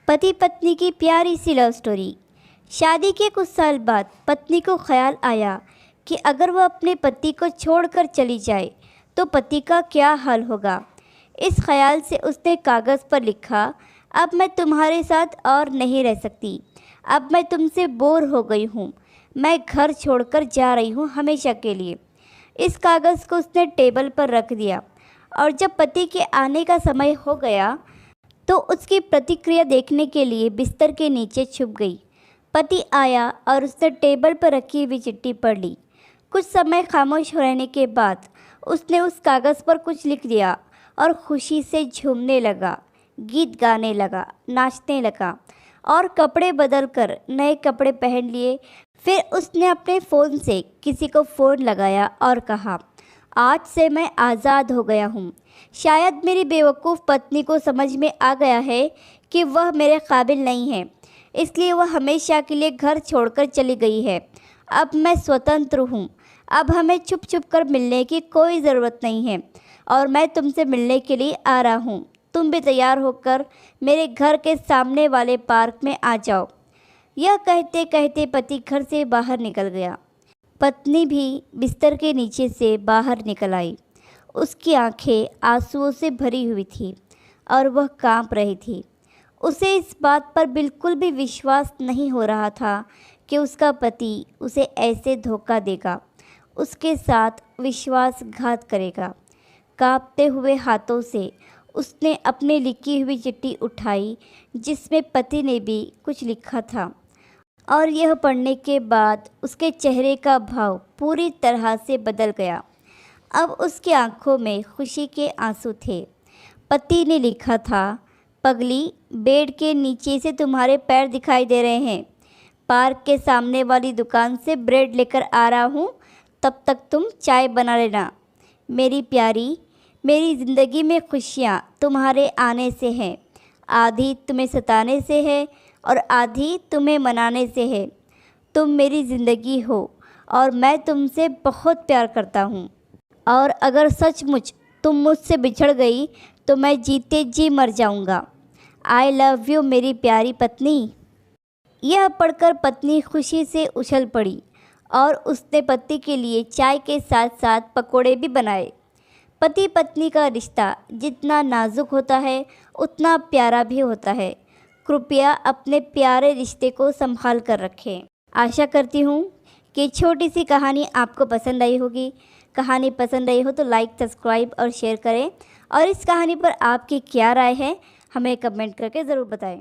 पति पत्नी की प्यारी सी लव स्टोरी। शादी के कुछ साल बाद पत्नी को ख्याल आया कि अगर वह अपने पति को छोड़कर चली जाए तो पति का क्या हाल होगा। इस ख्याल से उसने कागज़ पर लिखा, अब मैं तुम्हारे साथ और नहीं रह सकती, अब मैं तुमसे बोर हो गई हूँ, मैं घर छोड़कर जा रही हूँ हमेशा के लिए। इस कागज़ को उसने टेबल पर रख दिया और जब पति के आने का समय हो गया तो उसकी प्रतिक्रिया देखने के लिए बिस्तर के नीचे छुप गई। पति आया और उसने टेबल पर रखी हुई चिट्ठी पढ़ ली। कुछ समय खामोश रहने के बाद उसने उस कागज़ पर कुछ लिख दिया और खुशी से झूमने लगा, गीत गाने लगा, नाचने लगा और कपड़े बदलकर नए कपड़े पहन लिए। फिर उसने अपने फ़ोन से किसी को फ़ोन लगाया और कहा, आज से मैं आज़ाद हो गया हूँ। शायद मेरी बेवकूफ़ पत्नी को समझ में आ गया है कि वह मेरे काबिल नहीं है, इसलिए वह हमेशा के लिए घर छोड़कर चली गई है। अब मैं स्वतंत्र हूँ, अब हमें छुप छुप कर मिलने की कोई ज़रूरत नहीं है और मैं तुमसे मिलने के लिए आ रहा हूँ। तुम भी तैयार होकर मेरे घर के सामने वाले पार्क में आ जाओ। यह कहते कहते पति घर से बाहर निकल गया। पत्नी भी बिस्तर के नीचे से बाहर निकल आई। उसकी आंखें आंसुओं से भरी हुई थी और वह कांप रही थी। उसे इस बात पर बिल्कुल भी विश्वास नहीं हो रहा था कि उसका पति उसे ऐसे धोखा देगा, उसके साथ विश्वासघात करेगा। कांपते हुए हाथों से उसने अपनी लिखी हुई चिट्ठी उठाई जिसमें पति ने भी कुछ लिखा था और यह पढ़ने के बाद उसके चेहरे का भाव पूरी तरह से बदल गया। अब उसकी आंखों में खुशी के आंसू थे। पति ने लिखा था, पगली, बेड के नीचे से तुम्हारे पैर दिखाई दे रहे हैं। पार्क के सामने वाली दुकान से ब्रेड लेकर आ रहा हूँ, तब तक तुम चाय बना लेना। मेरी प्यारी, मेरी ज़िंदगी में खुशियाँ तुम्हारे आने से हैं, आधी तुम्हें सताने से है और आधी तुम्हें मनाने से है। तुम मेरी ज़िंदगी हो और मैं तुमसे बहुत प्यार करता हूँ और अगर सचमुच तुम मुझसे बिछड़ गई तो मैं जीते जी मर जाऊँगा। आई लव यू मेरी प्यारी पत्नी। यह पढ़कर पत्नी खुशी से उछल पड़ी और उसने पति के लिए चाय के साथ साथ पकोड़े भी बनाए। पति पत्नी का रिश्ता जितना नाजुक होता है उतना प्यारा भी होता है। कृपया अपने प्यारे रिश्ते को संभाल कर रखें। आशा करती हूँ कि छोटी सी कहानी आपको पसंद आई होगी। कहानी पसंद आई हो तो लाइक, सब्सक्राइब और शेयर करें और इस कहानी पर आपकी क्या राय है हमें कमेंट करके ज़रूर बताएं।